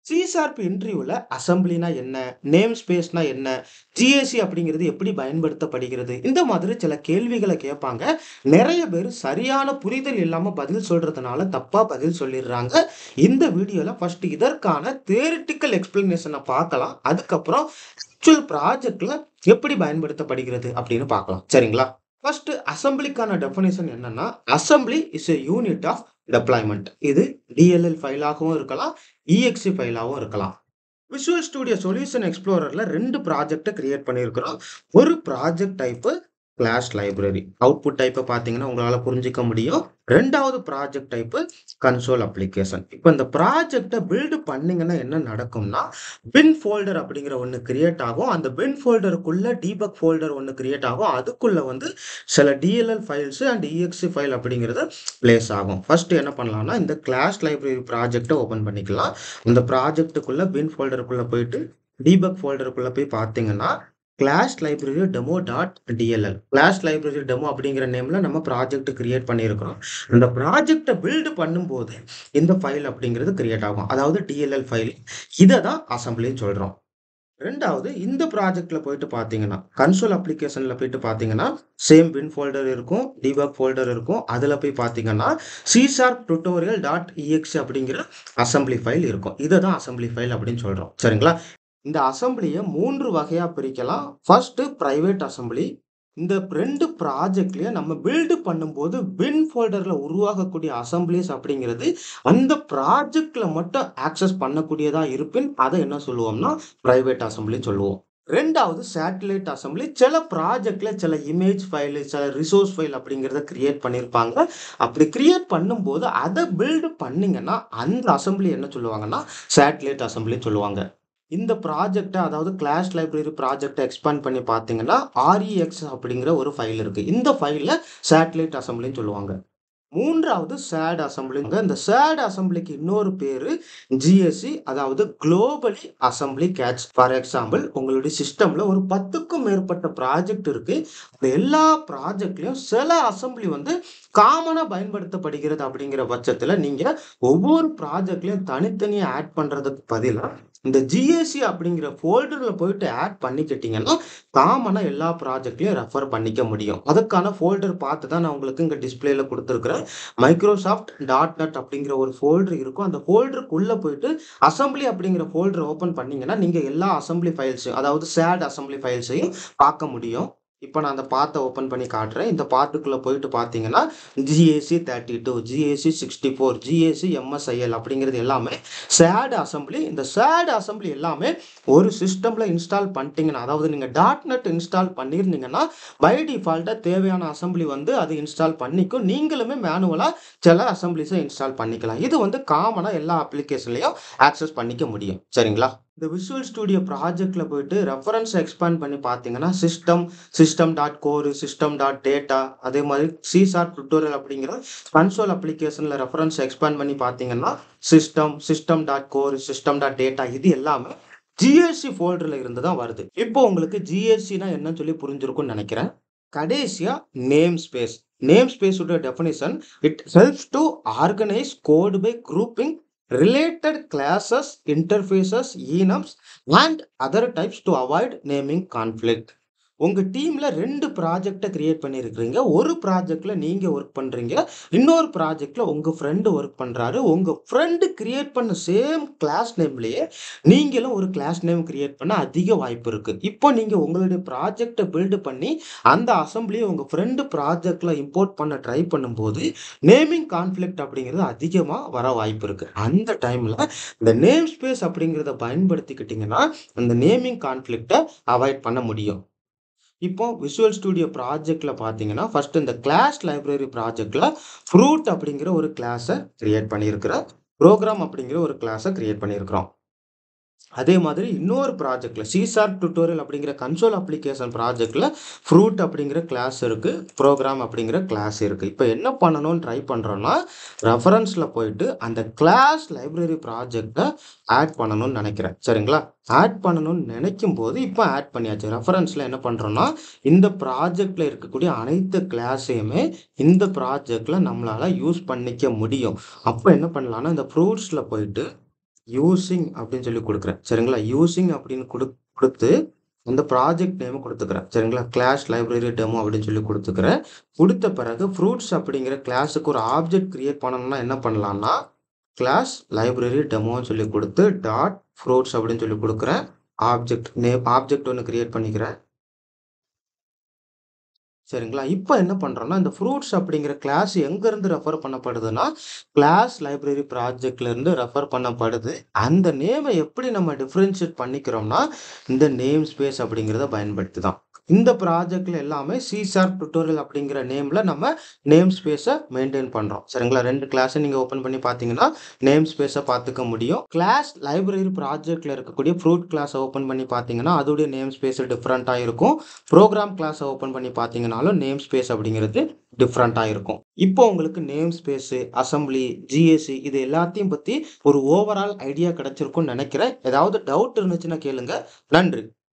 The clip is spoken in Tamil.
சி ஷார்ப் இன்டர்வியூல அசெம்பிளினா என்ன? நேம் ஸ்பேஸ்னா என்ன? ஜிஏசி அப்படிங்கிறது எப்படி பயன்படுத்தப்படுகிறது? இந்த மாதிரி சில கேள்விகள கேட்பாங்க. நெறைய பேரு சரியான புரிதல் இல்லாம பதில் சொல்றதுனால தப்பா பதில் சொல்லிர்றாங்க. இந்த வீடியோல ஃபர்ஸ்ட் இதற்கான தியரிட்டிக்கல் எக்ஸ்பிளனேஷன பார்க்கலாம். அதுக்கப்புறம் ஆக்சுவல் ப்ராஜெக்ட்ல எப்படி பயன்படுத்தப்படுகிறது அப்படின்னு பார்க்கலாம். சரிங்களா? ஃபர்ஸ்ட் அசெம்பிளிக்கான டெஃபினிஷன் என்னன்னா, assembly is a unit of deployment. இது டிஎல்எல் ஃபைலாகவும் இருக்கலாம், இஎக்ஸ்இ ஃபைலாவும் இருக்கலாம். விஷுவல் ஸ்டுடியோ சொல்யூஷன் எக்ஸ்ப்ளோரர்ல 2 ப்ராஜெக்ட்ட கிரியேட் பண்ணியிருக்கிறோம். ஒரு project type class library. Output டைப்ப பார்த்தீங்கன்னா, உங்களால புரிஞ்சுக்க முடியும். 2வது ப்ராஜெக்ட் டைப் கன்சோல் அப்ளிகேஷன். இப்ப இந்த ப்ராஜெக்ட்ட பில்ட் பண்ணீங்கன்னா என்ன நடக்கும்னா, பின் ஃபோல்டர் அப்படிங்கிற ஒண்ணு கிரியேட் ஆகும். அந்த பின் ஃபோல்டருக்குள்ள டீபக் ஃபோல்டர் ஒண்ணு கிரியேட் ஆகும். அதுக்குள்ள வந்து சில DLL files and exe file அப்படிங்கிறது பிளேஸ் ஆகும். ஃபர்ஸ்ட் என்ன பண்ணலாம்னா, இந்த கிளாஸ் லைப்ரரி ப்ராஜெக்ட்ட ஓபன் பண்ணிக்கலாம். இந்த ப்ராஜெக்ட்டுக்குள்ள பின் ஃபோல்டருக்குள்ள போயிட்டு டீபக் ஃபோல்டருக்குள்ள போய் பார்த்தீங்கன்னா, class library demo dot DLL class library demo அப்படிங்கிற நேம்ல நம்ம ப்ராஜெக்ட் கிரியேட் பண்ணியிருக்கிறோம். இந்த ப்ராஜெக்ட பில்ட் பண்ணும்போது இந்த ஃபைல் அப்படிங்கிறது கிரியேட் ஆகும். அதாவது டிஎல்எல் ஃபைல். இத தான் அசெம்பிளின்னு சொல்றோம். 2வது இந்த ப்ராஜெக்ட்ல போயிட்டு பார்த்தீங்கன்னா, கன்சோல் அப்ளிகேஷன்ல போயிட்டு பார்த்தீங்கன்னா, சேம் பின் ஃபோல்டர் இருக்கும், டீபக் ஃபோல்டர் இருக்கும். அதுல போய் பார்த்தீங்கன்னா, C sharp tutorial dot exe அப்படிங்கிற அசெம்பிளி ஃபைல் இருக்கும். இத தான் அசெம்பிளி ஃபைல் அப்படின்னு சொல்றோம். சரிங்களா? இந்த அசெம்பிளிய 3 வகையா பிரிக்கலாம். First private assembly. இந்த 2 ப்ராஜெக்ட்லயும் நம்ம பில்ட் பண்ணும்போது பின் ஃபோல்டர்ல உருவாகக்கூடிய அசெம்பிளிஸ் அப்படிங்கிறது அந்த ப்ராஜெக்ட்ல மட்டும் ஆக்சஸ் பண்ணக்கூடியதா இருப்பின் அதை என்ன சொல்லுவோம்னா பிரைவேட் அசெம்பிளின்னு சொல்லுவோம். 2வது சேட்டலைட் அசெம்பிளி. சில ப்ராஜெக்ட்ல சில இமேஜ் ஃபைல், சில ரிசோர்ஸ் ஃபைல் அப்படிங்கிறத கிரியேட் பண்ணியிருப்பாங்க. அப்படி கிரியேட் பண்ணும்போது அதை பில்ட் பண்ணீங்கன்னா அந்த அசெம்பிளி என்ன சொல்லுவாங்கன்னா சேட்டலைட் அசெம்பிளின்னு சொல்லுவாங்க. இந்த ப்ராஜெக்ட்ட அதாவது கிளாஸ் லைப்ரரி ப்ராஜெக்ட்ட எக்ஸ்பாண்ட் பண்ணி பார்த்தீங்கன்னா, REX அப்படிங்கிற ஒரு ஃபைல் இருக்கு. இந்த ஃபைல சேட்டலைட் அசெம்பிளின்னு சொல்லுவாங்க. 3வது சேட் அசெம்பிளிங்க. இந்த சேட் அசெம்பிளிக்கு இன்னொரு பேரு ஜிஎஸ்சி அதாவது globally assembly catch. For example உங்களுடைய சிஸ்டம்ல ஒரு 10க்கும் மேற்பட்ட ப்ராஜெக்ட் இருக்கு. அந்த எல்லா ப்ராஜெக்ட்லயும் சில அசெம்பிளி வந்து காமனா பயன்படுத்தப்படுகிறது அப்படிங்கிற பட்சத்துல நீங்க ஒவ்வொரு ப்ராஜெக்ட்லயும் தனித்தனியா ஆட் பண்றதுக்கு பதிலா இந்த ஜிஎஸ்சி அப்படிங்கிற ஃபோல்டர்ல போயிட்டு ஆட் பண்ணிக்கிட்டீங்கன்னா காமனா எல்லா ப்ராஜெக்ட்லயும் ரெஃபர் பண்ணிக்க முடியும். அதுக்கான ஃபோல்டர் பார்த்து தான் நான் உங்களுக்கு இங்க டிஸ்பிளேல கொடுத்துருக்கிறேன். மைக்ரோசாஃப்ட் டாட் நெட் அப்படிங்கிற ஒரு ஃபோல்டர் இருக்கும். அந்த ஃபோல்டருக்குள்ள போயிட்டு அசெம்பிளி அப்படிங்கிற ஃபோல்டர் ஓபன் பண்ணீங்கன்னா நீங்க எல்லா அசெம்பிளி ஃபைல்ஸையும் அதாவது சேட் அசெம்பிளி ஃபைல்ஸையும் பார்க்க முடியும். இப்ப நான் அந்த பாத்த ஓபன் பண்ணி காட்டுறேன். இந்த பாத்துக்குள்ள போயிட்டு பார்த்தீங்கன்னா, GAC 32, GAC 64, GAC MSIL அப்படிங்கிறது எல்லாமே சேட் அசெம்பிளி. இந்த சேட் அசெம்பிளி எல்லாமே ஒரு சிஸ்டம்ல இன்ஸ்டால் பண்ணிட்டீங்கன்னா, அதாவது நீங்க .NET இன்ஸ்டால் பண்ணியிருந்தீங்கன்னா, பை டிஃபால்ட்டா தேவையான அசெம்பிளி வந்து அது இன்ஸ்டால் பண்ணிக்கும். நீங்களுமே மேனுவலா சில அசெம்பிளிஸை இன்ஸ்டால் பண்ணிக்கலாம். இது வந்து காமனா எல்லா அப்ளிகேஷன்லயும் ஆக்சஸ் பண்ணிக்க முடியும். சரிங்களா? இந்த விஷுவல் ஸ்டுடியோ ப்ராஜெக்ட்ல போயிட்டு ரெஃபரன்ஸ் எக்ஸ்பாண்ட் பண்ணி பார்த்தீங்கன்னா, system dot core, system dot data, அதே மாதிரி சி ஷார்ப் டியூட்டோரியல் அப்படிங்கிற கன்சோல் அப்ளிகேஷன்ல ரெஃபரன்ஸ் எக்ஸ்பாண்ட் பண்ணி பார்த்தீங்கன்னா, system dot core, system dot data இது எல்லாமே ஜிஎஸ்சி ஃபோல்டர்ல இருந்து தான் வருது. இப்போ உங்களுக்கு ஜிஎஸ்சினா என்னன்னு சொல்லி புரிஞ்சிருக்கும்னு நினைக்கிறேன். கடைசியா நேம் ஸ்பேஸ். நேம் ஸ்பேஸ் உடைய definition it helps to organise code by grouping related classes, interfaces, enums and other types to avoid naming conflict. உங்க டீம்ல 2 ப்ராஜெக்ட்ட கிரியேட் பண்ணியிருக்கிறீங்க. ஒரு ப்ராஜெக்ட்ல நீங்க ஒர்க் பண்றீங்க. இன்னொரு ப்ராஜெக்ட்ல உங்க ஃப்ரெண்ட் ஒர்க் பண்றாரு. உங்க ஃப்ரெண்ட் கிரியேட் பண்ண சேம் கிளாஸ் நேம்லயே நீங்களும் ஒரு கிளாஸ் நேம் கிரியேட் பண்ண அதிக வாய்ப்பு இருக்கு. இப்போ நீங்க உங்களுடைய ப்ராஜெக்ட்ட பில்ட் பண்ணி அந்த அசெம்பிளியை உங்க ஃப்ரெண்ட் ப்ராஜெக்ட்ல இம்போர்ட் பண்ண ட்ரை பண்ணும்போது நேமிங் கான்ஃபிளிக்ட் அப்படிங்கிறது அதிகமா வர வாய்ப்பு இருக்கு. அந்த டைம்ல இந்த நேம் ஸ்பேஸ் அப்படிங்கிறத பயன்படுத்திக்கிட்டீங்கன்னா அந்த நேமிங் கான்ஃபிளிக்ட அவாய்ட் பண்ண முடியும். இப்போ விஷுவல் ஸ்டுடியோ ப்ராஜெக்ட்ல பார்த்தீங்கன்னா, ஃபர்ஸ்ட் இந்த கிளாஸ் லைப்ரரி ப்ராஜெக்ட்ல ஃப்ரூட் அப்படிங்கிற ஒரு கிளாஸை கிரியேட் பண்ணியிருக்கிறோம். ப்ரோக்ராம் அப்படிங்கிற ஒரு கிளாஸை கிரியேட் பண்ணியிருக்கிறோம். அதே மாதிரி இன்னொரு ப்ராஜெக்ட்ல சி ஷார்ப் டியூட்டோரியல் அப்படிங்கிற கன்சோல் அப்ளிகேஷன் ப்ராஜெக்ட்ல ஃப்ரூட் அப்படிங்கிற கிளாஸ் இருக்கு, ப்ரோக்ராம் அப்படிங்கிற கிளாஸ் இருக்கு. இப்போ என்ன பண்ணணும்னு ட்ரை பண்றோம்னா, ரெஃபரன்ஸ்ல போயிட்டு அந்த கிளாஸ் லைப்ரரி ப்ராஜெக்டை ஆட் பண்ணணும்னு நினைக்கிறேன். சரிங்களா? ஆட் பண்ணணும்னு நினைக்கும் போது இப்போ ஆட் பண்ணியாச்சு. ரெஃபரன்ஸ்ல என்ன பண்றோம்னா, இந்த ப்ராஜெக்ட்ல இருக்கக்கூடிய அனைத்து கிளாஸையுமே இந்த ப்ராஜெக்ட்ல நம்மளால யூஸ் பண்ணிக்க முடியும். அப்போ என்ன பண்ணலாம்னா, இந்த ஃப்ரூட்ஸ்ல போயிட்டு யூசிங் அப்படின்னு சொல்லி கொடுக்குறேன். சரிங்களா? யூசிங் அப்படின்னு கொடுத்து அந்த ப்ராஜெக்ட் நேம் கொடுத்துக்கிறேன். சரிங்களா? கிளாஸ் லைப்ரரி டெமோ அப்படின்னு சொல்லி கொடுத்துக்கிறேன். கொடுத்த பிறகு ஃப்ரூட்ஸ் அப்படிங்கிற கிளாஸுக்கு ஒரு ஆப்ஜெக்ட் கிரியேட் பண்ணணும்னா என்ன பண்ணலாம்னா, கிளாஸ் லைப்ரரி டெமோன்னு சொல்லி கொடுத்து டாட் ஃப்ரூட்ஸ் அப்படின்னு சொல்லி கொடுக்குறேன். ஆப்ஜெக்ட் நேம் ஆப்ஜெக்ட் ஒன்று கிரியேட் பண்ணிக்கிறேன். சரிங்களா? இப்ப என்ன பண்றோம்னா, இந்த ஃப்ரூட்ஸ் அப்படிங்கிற கிளாஸ் எங்கருந்து ரெஃபர் பண்ணப்படுதுன்னா, கிளாஸ் லைப்ரரி ப்ராஜெக்ட்ல இருந்து ரெஃபர் பண்ணப்படுது. அந்த நேம எப்படி நம்ம டிஃபரன்ஷியேட் பண்ணிக்கிறோம்னா, இந்த நேம் ஸ்பேஸ் அப்படிங்கிறத பயன்படுத்தி தான். இந்த ப்ராஜெக்ட்ல எல்லாமே சி ஷார்ப் டியூட்டோரியல் அப்படிங்கிற நேம்ல நம்ம நேம் ஸ்பேஸ மெயின்டெயின் பண்றோம். சரிங்களா? 2 கிளாஸ நீங்க ஓப்பன் பண்ணி பார்த்தீங்கன்னா, நேம் ஸ்பேஸ பார்த்துக்க முடியும். கிளாஸ் லைப்ரரி ப்ராஜெக்ட்ல இருக்கக்கூடிய ஃப்ரூட் கிளாஸ ஓப்பன் பண்ணி பார்த்தீங்கன்னா, அதோடைய நேம் ஸ்பேஸ் டிஃபரெண்ட்டா இருக்கும். ப்ரோகிராம் கிளாஸ ஓப்பன் பண்ணி பார்த்தீங்கன்னாலும் நேம் ஸ்பேஸ் அப்படிங்கிறது டிஃபரெண்ட்டா இருக்கும். இப்போ உங்களுக்கு நேம் ஸ்பேஸு, அசெம்பிளி, ஜிஎஸ்சி இது எல்லாத்தையும் பத்தி ஒரு ஓவரால் ஐடியா கிடைச்சிருக்கும்னு நெனைக்கிறேன். ஏதாவது டவுட் இருந்துச்சுன்னா கேளுங்க. நன்றி.